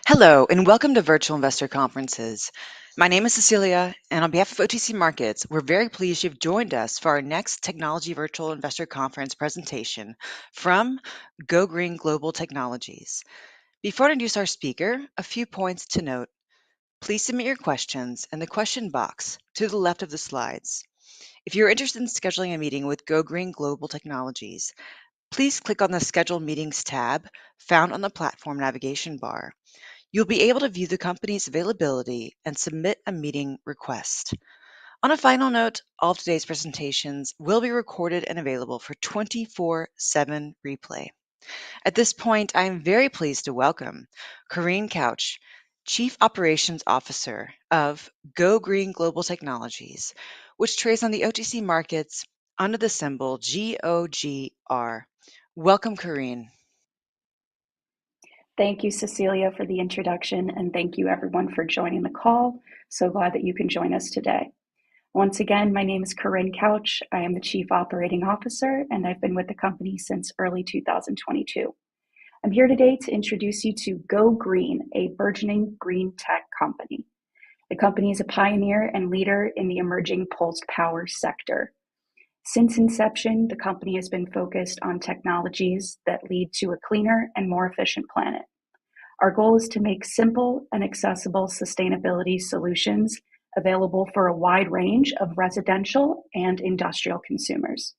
Hello, and welcome to Virtual Investor Conferences. My name is Cecilia, and on behalf of OTC Markets, we're very pleased you've joined us for our next Technology Virtual Investor Conference presentation from Go Green Global Technologies. Before I introduce our speaker, a few points to note. Please submit your questions in the question box to the left of the slides. If you're interested in scheduling a meeting with Go Green Global Technologies, please click on the Schedule Meetings tab found on the platform navigation bar. You'll be able to view the company's availability and submit a meeting request. On a final note, all of today's presentations will be recorded and available for 24/7 replay. At this point, I am very pleased to welcome Corinne Couch, Chief Operations Officer of Go Green Global Technologies, which trades on the OTC markets under the symbol GOGR. Welcome, Corinne. Thank you, Cecilia, for the introduction, and thank you everyone for joining the call. So glad that you can join us today. Once again, my name is Corinne Couch. I am the Chief Operating Officer, and I've been with the company since early 2022. I'm here today to introduce you to Go Green, a burgeoning green tech company. The company is a pioneer and leader in the emerging pulsed power sector. Since inception, the company has been focused on technologies that lead to a cleaner and more efficient planet. Our goal is to make simple and accessible sustainability solutions available for a wide range of residential and industrial consumers,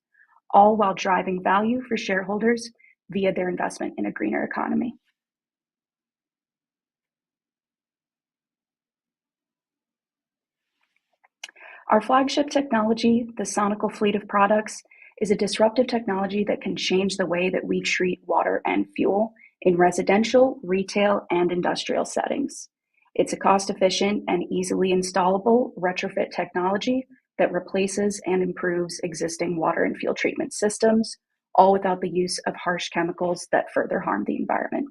all while driving value for shareholders via their investment in a greener economy. Our flagship technology, the Sonical fleet of products, is a disruptive technology that can change the way that we treat water and fuel in residential, retail, and industrial settings. It's a cost-efficient and easily installable retrofit technology that replaces and improves existing water and fuel treatment systems, all without the use of harsh chemicals that further harm the environment.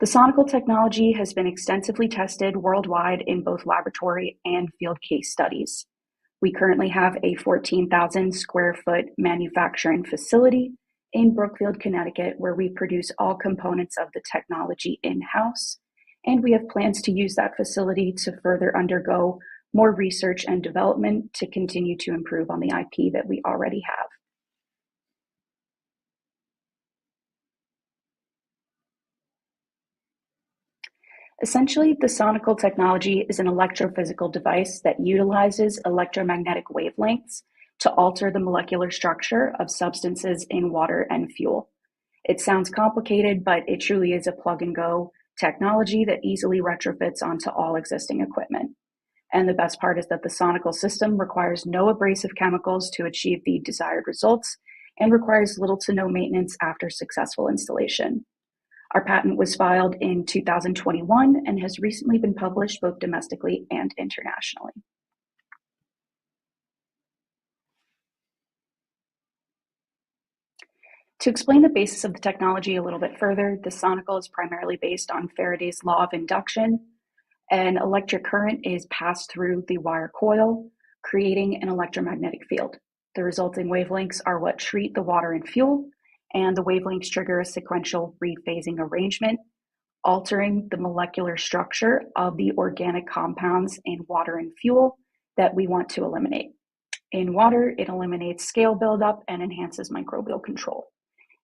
The Sonical technology has been extensively tested worldwide in both laboratory and field case studies. We currently have a 14,000 square foot manufacturing facility in Brookfield, Connecticut, where we produce all components of the technology in-house, and we have plans to use that facility to further undergo more research and development to continue to improve on the IP that we already have. Essentially, the Sonical technology is an electrophysical device that utilizes electromagnetic wavelengths to alter the molecular structure of substances in water and fuel. It sounds complicated, but it truly is a plug-and-go technology that easily retrofits onto all existing equipment. And the best part is that the Sonical system requires no abrasive chemicals to achieve the desired results and requires little to no maintenance after successful installation. Our patent was filed in 2021 and has recently been published both domestically and internationally. To explain the basis of the technology a little bit further, the Sonical is primarily based on Faraday's law of induction. An electric current is passed through the wire coil, creating an electromagnetic field. The resulting wavelengths are what treat the water and fuel, and the wavelengths trigger a sequential rephasing arrangement, altering the molecular structure of the organic compounds in water and fuel that we want to eliminate. In water, it eliminates scale buildup and enhances microbial control.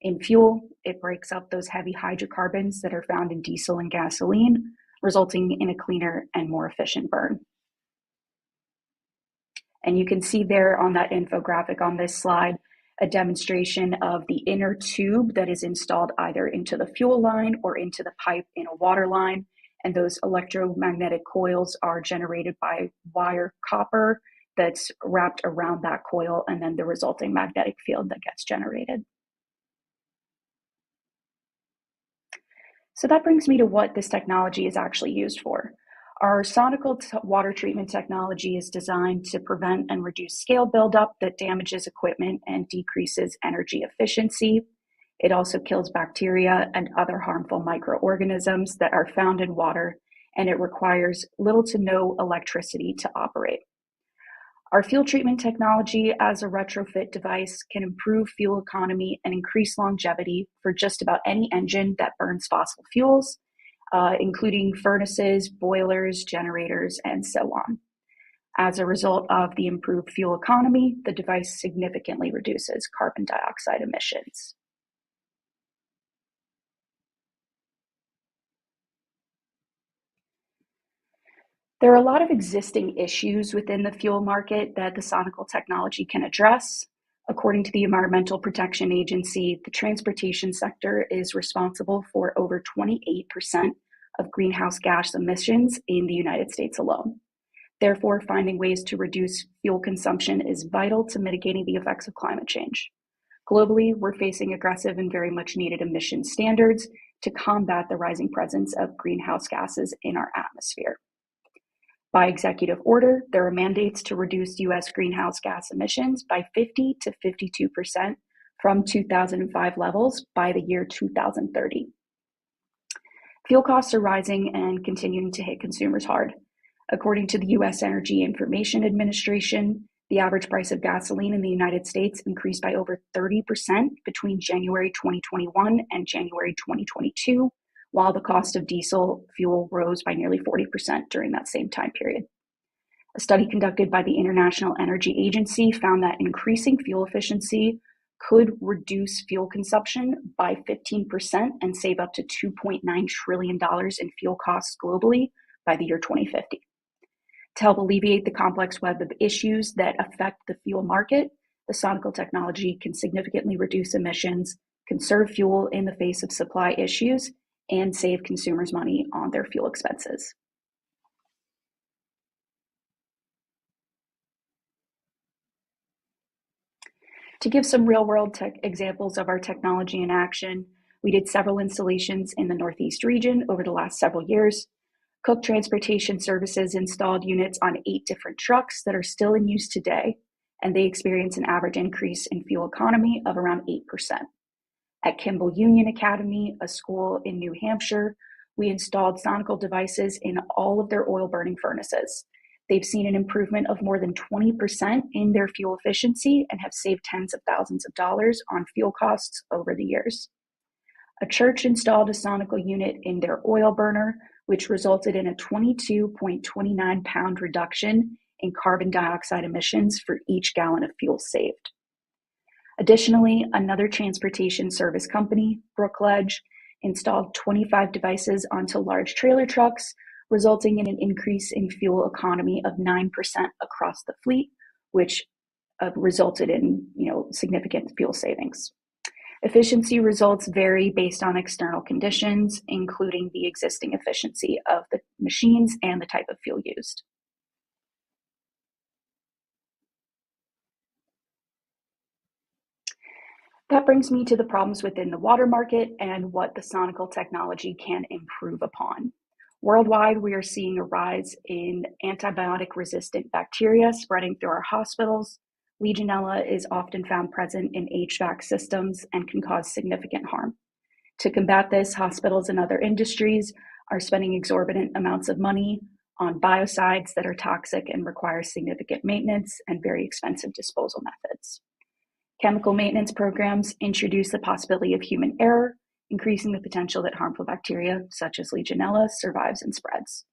In fuel, it breaks up those heavy hydrocarbons that are found in diesel and gasoline, resulting in a cleaner and more efficient burn. And you can see there on that infographic on this slide a demonstration of the inner tube that is installed either into the fuel line or into the pipe in a water line. And those electromagnetic coils are generated by wire copper that's wrapped around that coil, and then the resulting magnetic field that gets generated. So that brings me to what this technology is actually used for. Our Sonical water treatment technology is designed to prevent and reduce scale buildup that damages equipment and decreases energy efficiency. It also kills bacteria and other harmful microorganisms that are found in water, and it requires little to no electricity to operate. Our fuel treatment technology as a retrofit device can improve fuel economy and increase longevity for just about any engine that burns fossil fuels. including furnaces, boilers, generators, and so on. As a result of the improved fuel economy, the device significantly reduces carbon dioxide emissions. There are a lot of existing issues within the fuel market that the Sonical technology can address. According to the Environmental Protection Agency, the transportation sector is responsible for over 28% of greenhouse gas emissions in the United States alone. Therefore, finding ways to reduce fuel consumption is vital to mitigating the effects of climate change. Globally, we're facing aggressive and very much needed emission standards to combat the rising presence of greenhouse gases in our atmosphere. By executive order, there are mandates to reduce U.S. greenhouse gas emissions by 50 to 52% from 2005 levels by the year 2030. Fuel costs are rising and continuing to hit consumers hard. According to the U.S. Energy Information Administration, the average price of gasoline in the United States increased by over 30% between January 2021 and January 2022, while the cost of diesel fuel rose by nearly 40% during that same time period. A study conducted by the International Energy Agency found that increasing fuel efficiency could reduce fuel consumption by 15% and save up to $2.9 trillion in fuel costs globally by the year 2050. To help alleviate the complex web of issues that affect the fuel market, the Sonical technology can significantly reduce emissions, conserve fuel in the face of supply issues, and save consumers money on their fuel expenses. To give some real-world examples of our technology in action, we did several installations in the Northeast region over the last several years. Cook Transportation Services installed units on 8 different trucks that are still in use today, and they experience an average increase in fuel economy of around 8%. At Kimball Union Academy, a school in New Hampshire, we installed Sonical devices in all of their oil-burning furnaces. They've seen an improvement of more than 20% in their fuel efficiency and have saved tens of thousands of dollars on fuel costs over the years. A church installed a Sonical unit in their oil burner, which resulted in a 22.29 pound reduction in carbon dioxide emissions for each gallon of fuel saved. Additionally, another transportation service company, Brookledge, installed 25 devices onto large trailer trucks, resulting in an increase in fuel economy of 9% across the fleet, which resulted in significant fuel savings. Efficiency results vary based on external conditions, including the existing efficiency of the machines and the type of fuel used. That brings me to the problems within the water market and what the Sonical technology can improve upon. Worldwide, we are seeing a rise in antibiotic-resistant bacteria spreading through our hospitals. Legionella is often found present in HVAC systems and can cause significant harm. To combat this, hospitals and other industries are spending exorbitant amounts of money on biocides that are toxic and require significant maintenance and very expensive disposal methods. Chemical maintenance programs introduce the possibility of human error, increasing the potential that harmful bacteria, such as Legionella, survives and spreads.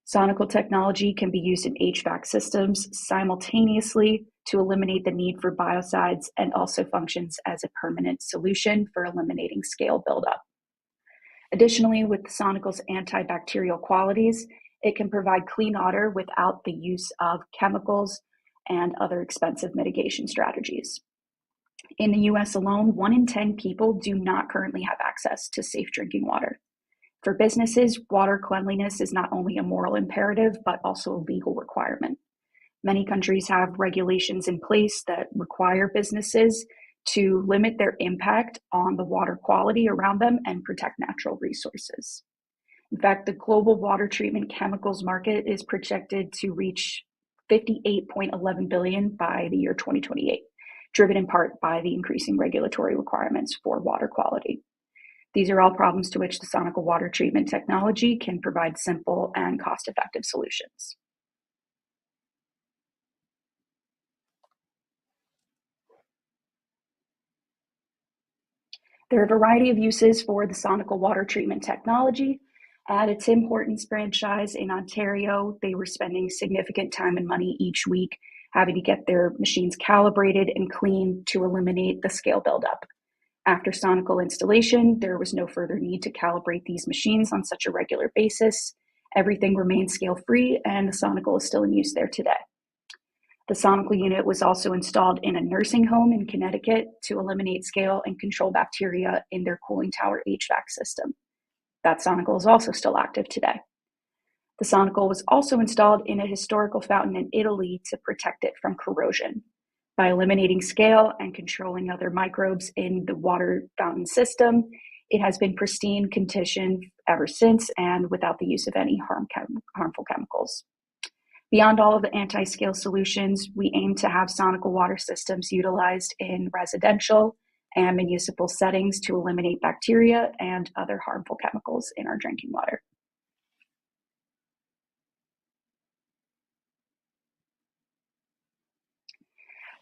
Sonical technology can be used in HVAC systems simultaneously to eliminate the need for biocides and also functions as a permanent solution for eliminating scale buildup. Additionally, with Sonical's antibacterial qualities, it can provide clean water without the use of chemicals and other expensive mitigation strategies. In the US alone, 1 in 10 people do not currently have access to safe drinking water. For businesses, water cleanliness is not only a moral imperative, but also a legal requirement. Many countries have regulations in place that require businesses to limit their impact on the water quality around them and protect natural resources. In fact, the global water treatment chemicals market is projected to reach $58.11 billion by the year 2028, driven in part by the increasing regulatory requirements for water quality. These are all problems to which the Sonical water treatment technology can provide simple and cost-effective solutions. There are a variety of uses for the Sonical water treatment technology. At a Tim Hortons franchise in Ontario, they were spending significant time and money each week having to get their machines calibrated and cleaned to eliminate the scale buildup. After Sonical installation, there was no further need to calibrate these machines on such a regular basis. Everything remained scale-free, and the Sonical is still in use there today. The Sonical unit was also installed in a nursing home in Connecticut to eliminate scale and control bacteria in their cooling tower HVAC system. That Sonical is also still active today. The Sonical was also installed in a historical fountain in Italy to protect it from corrosion. By eliminating scale and controlling other microbes in the water fountain system, it has been pristine condition ever since and without the use of any harmful chemicals. Beyond all of the anti-scale solutions, we aim to have Sonical water systems utilized in residential and municipal settings to eliminate bacteria and other harmful chemicals in our drinking water.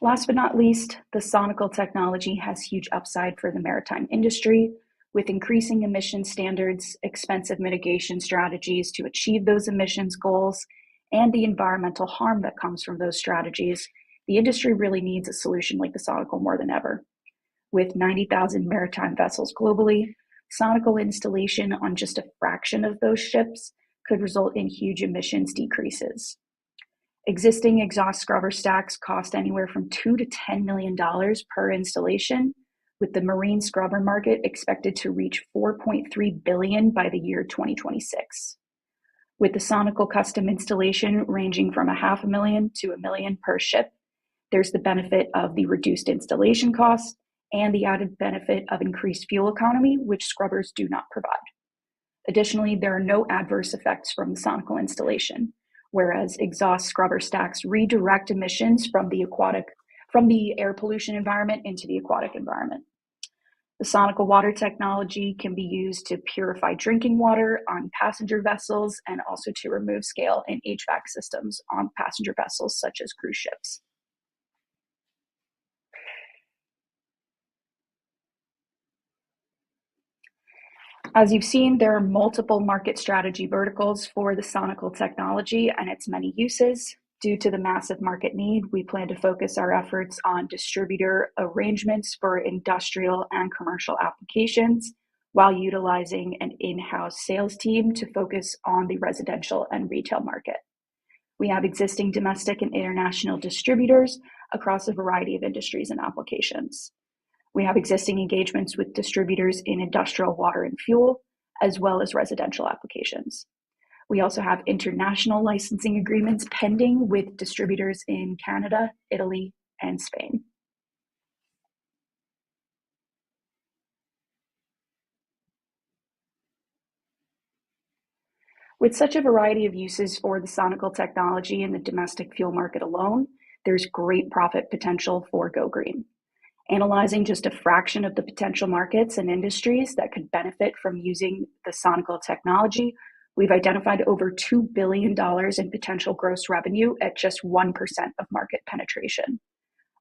Last but not least, the Sonical technology has huge upside for the maritime industry. With increasing emission standards, expensive mitigation strategies to achieve those emissions goals, and the environmental harm that comes from those strategies, the industry really needs a solution like the Sonical more than ever. With 90,000 maritime vessels globally, Sonical installation on just a fraction of those ships could result in huge emissions decreases. Existing exhaust scrubber stacks cost anywhere from $2 to $10 million per installation, with the marine scrubber market expected to reach $4.3 billion by the year 2026. With the Sonical custom installation ranging from $500,000 to $1 million per ship, there's the benefit of the reduced installation costs and the added benefit of increased fuel economy, which scrubbers do not provide. Additionally, there are no adverse effects from the Sonical installation, whereas exhaust scrubber stacks redirect emissions from the air pollution environment into the aquatic environment. The Sonical water technology can be used to purify drinking water on passenger vessels and also to remove scale in HVAC systems on passenger vessels such as cruise ships. As you've seen, there are multiple market strategy verticals for the Sonical technology and its many uses. Due to the massive market need, we plan to focus our efforts on distributor arrangements for industrial and commercial applications, while utilizing an in-house sales team to focus on the residential and retail market. We have existing domestic and international distributors across a variety of industries and applications. We have existing engagements with distributors in industrial water and fuel, as well as residential applications. We also have international licensing agreements pending with distributors in Canada, Italy, and Spain. With such a variety of uses for the Sonical technology in the domestic fuel market alone, there's great profit potential for Go Green. Analyzing just a fraction of the potential markets and industries that could benefit from using the Sonical technology, we've identified over $2 billion in potential gross revenue at just 1% of market penetration.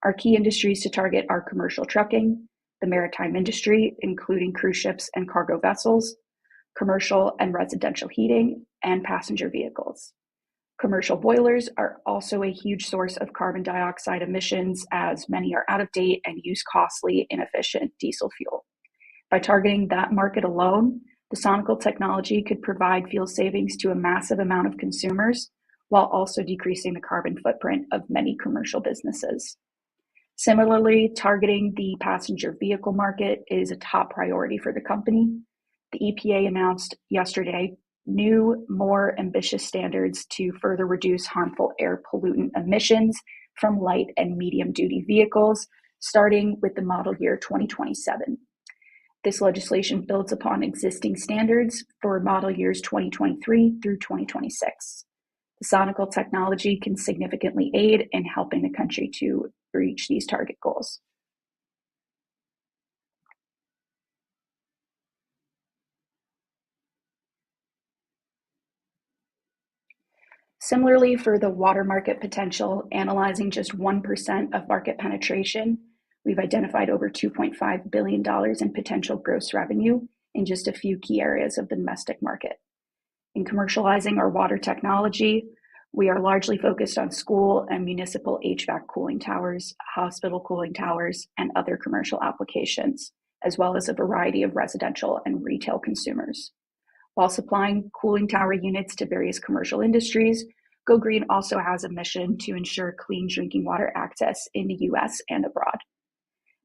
Our key industries to target are commercial trucking, the maritime industry, including cruise ships and cargo vessels, commercial and residential heating, and passenger vehicles. Commercial boilers are also a huge source of carbon dioxide emissions, as many are out of date and use costly, inefficient diesel fuel. By targeting that market alone, the Sonical technology could provide fuel savings to a massive amount of consumers, while also decreasing the carbon footprint of many commercial businesses. Similarly, targeting the passenger vehicle market is a top priority for the company. The EPA announced yesterday new, more ambitious standards to further reduce harmful air pollutant emissions from light and medium duty vehicles, starting with the model year 2027. This legislation builds upon existing standards for model years 2023 through 2026. The Sonical technology can significantly aid in helping the country to reach these target goals. Similarly, for the water market potential, analyzing just 1% of market penetration, we've identified over $2.5 billion in potential gross revenue in just a few key areas of the domestic market. In commercializing our water technology, we are largely focused on school and municipal HVAC cooling towers, hospital cooling towers, and other commercial applications, as well as a variety of residential and retail consumers. While supplying cooling tower units to various commercial industries, Go Green also has a mission to ensure clean drinking water access in the US and abroad.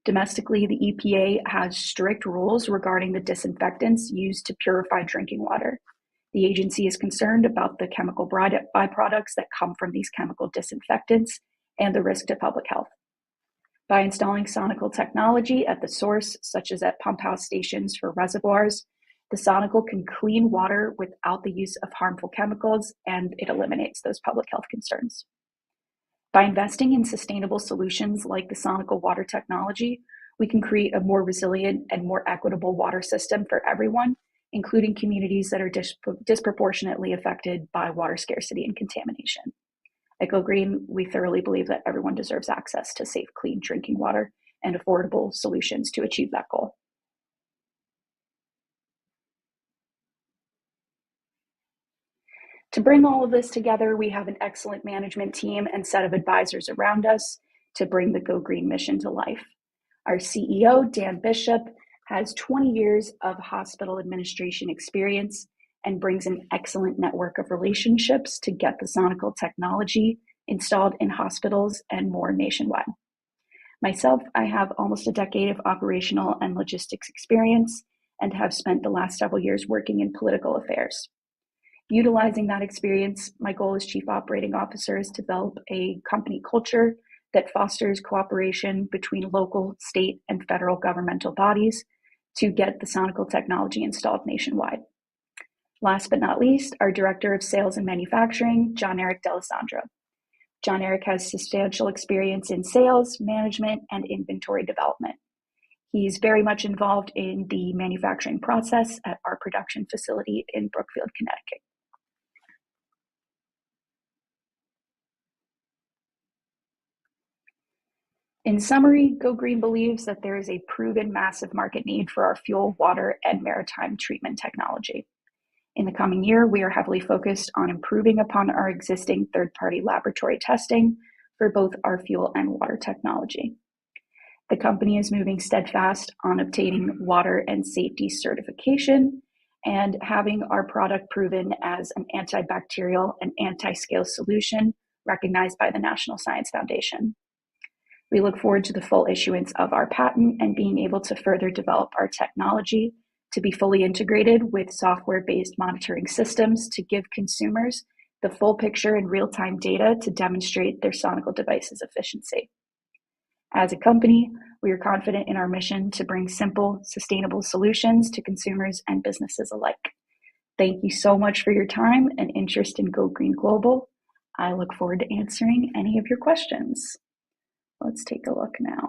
Domestically, the EPA has strict rules regarding the disinfectants used to purify drinking water. The agency is concerned about the chemical byproducts that come from these chemical disinfectants and the risk to public health. By installing Sonical technology at the source, such as at pump house stations for reservoirs, the Sonical can clean water without the use of harmful chemicals, and it eliminates those public health concerns. By investing in sustainable solutions like the Sonical water technology, we can create a more resilient and more equitable water system for everyone, including communities that are disproportionately affected by water scarcity and contamination. At Go Green, we thoroughly believe that everyone deserves access to safe, clean drinking water and affordable solutions to achieve that goal. To bring all of this together, we have an excellent management team and set of advisors around us to bring the Go Green mission to life. Our CEO, Dan Bishop, has 20 years of hospital administration experience and brings an excellent network of relationships to get the Sonical technology installed in hospitals and more nationwide. Myself, I have almost a decade of operational and logistics experience and have spent the last several years working in political affairs. Utilizing that experience, my goal as Chief Operating Officer is to develop a company culture that fosters cooperation between local, state, and federal governmental bodies to get the Sonical technology installed nationwide. Last but not least, our Director of Sales and Manufacturing, John Eric D'Alessandro. John Eric has substantial experience in sales, management, and inventory development. He's very much involved in the manufacturing process at our production facility in Brookfield, Connecticut. In summary, Go Green believes that there is a proven massive market need for our fuel, water, and maritime treatment technology. In the coming year, we are heavily focused on improving upon our existing third-party laboratory testing for both our fuel and water technology. The company is moving steadfast on obtaining water and safety certification and having our product proven as an antibacterial and anti-scale solution recognized by the National Science Foundation. We look forward to the full issuance of our patent and being able to further develop our technology to be fully integrated with software-based monitoring systems to give consumers the full picture and real-time data to demonstrate their Sonical device's efficiency. As a company, we are confident in our mission to bring simple, sustainable solutions to consumers and businesses alike. Thank you so much for your time and interest in Go Green Global. I look forward to answering any of your questions. Let's take a look now.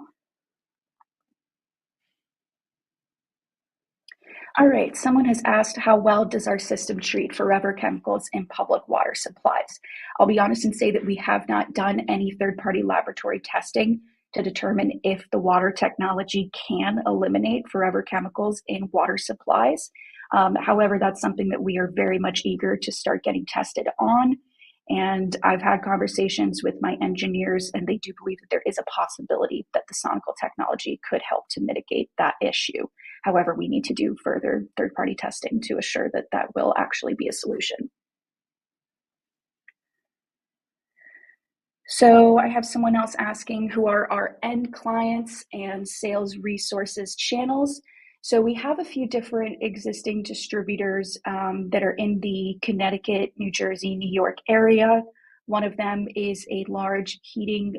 All right, someone has asked, how well does our system treat forever chemicals in public water supplies? I'll be honest and say that we have not done any third-party laboratory testing to determine if the water technology can eliminate forever chemicals in water supplies. However, that's something that we are very much eager to start getting tested on. And I've had conversations with my engineers, and they do believe that there is a possibility that the Sonical technology could help to mitigate that issue. However, we need to do further third-party testing to assure that that will actually be a solution. So I have someone else asking, who are our end clients and sales resources channels? So we have a few different existing distributors that are in the Connecticut, New Jersey, New York area. One of them is a large heating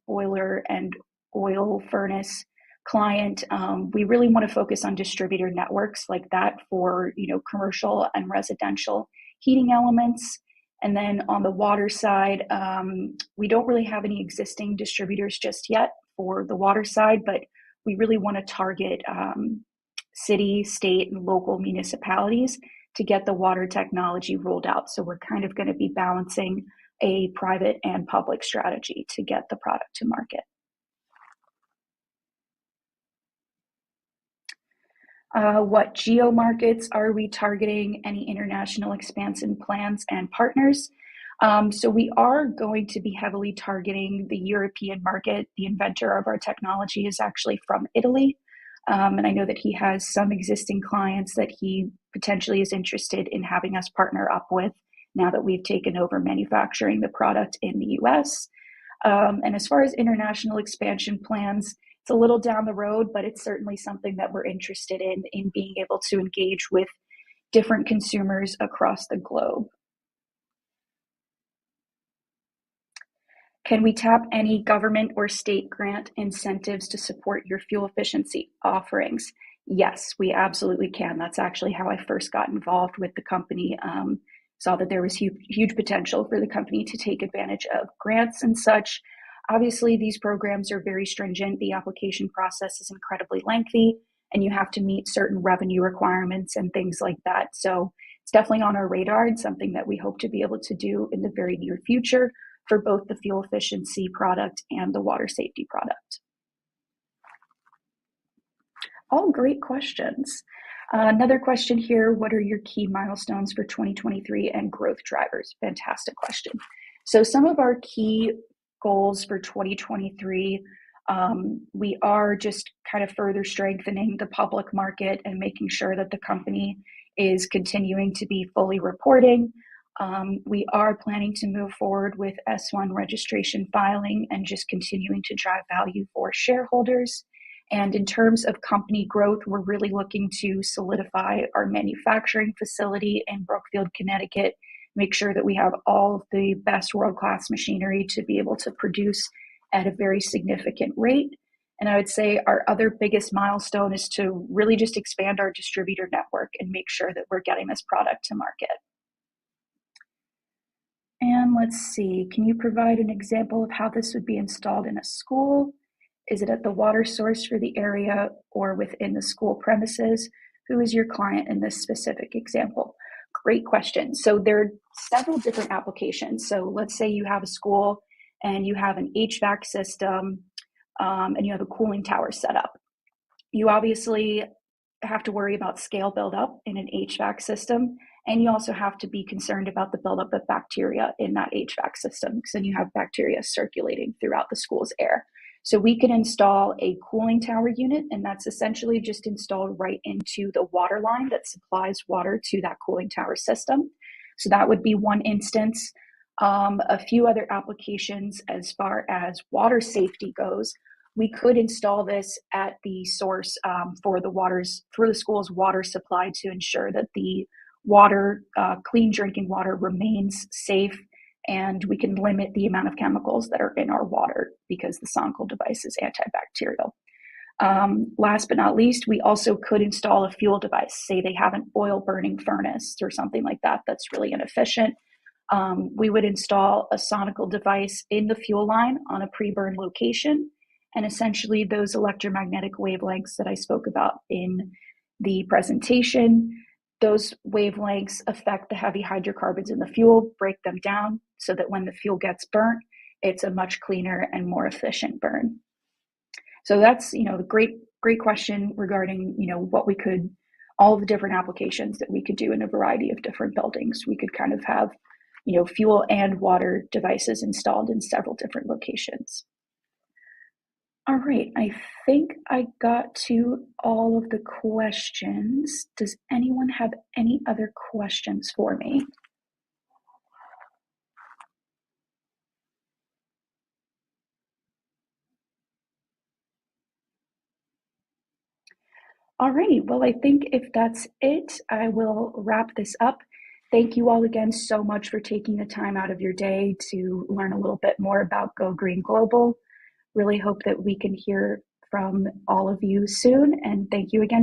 boiler and oil furnace client. We really want to focus on distributor networks like that for commercial and residential heating elements. And then on the water side, we don't really have any existing distributors just yet for the water side, but we really want to target city, state, and local municipalities to get the water technology rolled out. So we're kind of going to be balancing a private and public strategy to get the product to market. What geo markets are we targeting? Any international expansion plans and partners? So we are going to be heavily targeting the European market. The inventor of our technology is actually from Italy. And I know that he has some existing clients that he potentially is interested in having us partner up with now that we've taken over manufacturing the product in the US. And as far as international expansion plans, it's a little down the road, but it's certainly something that we're interested in being able to engage with different consumers across the globe. Can we tap any government or state grant incentives to support your fuel efficiency offerings? Yes, we absolutely can. That's actually how I first got involved with the company. Saw that there was huge potential for the company to take advantage of grants and such. Obviously, these programs are very stringent. The application process is incredibly lengthy, and you have to meet certain revenue requirements and things like that. So it's definitely on our radar and something that we hope to be able to do in the very near future for both the fuel efficiency product and the water safety product. All great questions. Another question here, what are your key milestones for 2023 and growth drivers? Fantastic question. So some of our key goals for 2023, we are just kind of further strengthening the public market and making sure that the company is continuing to be fully reporting. We are planning to move forward with S1 registration filing and just continuing to drive value for shareholders. And in terms of company growth, we're really looking to solidify our manufacturing facility in Brookfield, Connecticut, make sure that we have all of the best world-class machinery to be able to produce at a very significant rate. And I would say our other biggest milestone is to really just expand our distributor network and make sure that we're getting this product to market. And let's see, can you provide an example of how this would be installed in a school? Is it at the water source for the area or within the school premises? Who is your client in this specific example? Great question. So there are several different applications. So let's say you have a school and you have an HVAC system and you have a cooling tower set up. You obviously have to worry about scale buildup in an HVAC system. And you also have to be concerned about the buildup of bacteria in that HVAC system, because then you have bacteria circulating throughout the school's air. So we can install a cooling tower unit, and that's essentially just installed right into the water line that supplies water to that cooling tower system. So that would be one instance. A few other applications as far as water safety goes, we could install this at the source for the school's water supply to ensure that the water, clean drinking water remains safe, and we can limit the amount of chemicals that are in our water because the Sonical device is antibacterial. Last but not least, we also could install a fuel device. Say they have an oil burning furnace or something like that that's really inefficient. We would install a Sonical device in the fuel line on a pre-burn location, and essentially those electromagnetic wavelengths that I spoke about in the presentation, those wavelengths affect the heavy hydrocarbons in the fuel, break them down so that when the fuel gets burnt, it's a much cleaner and more efficient burn. So that's, the great question regarding, what we could, all the different applications that we could do in a variety of different buildings. We could kind of have, fuel and water devices installed in several different locations. All right, I think I got to all of the questions. Does anyone have any other questions for me? All righty, well, I think if that's it, I will wrap this up. Thank you all again so much for taking the time out of your day to learn a little bit more about Go Green Global. Really hope that we can hear from all of you soon, and thank you again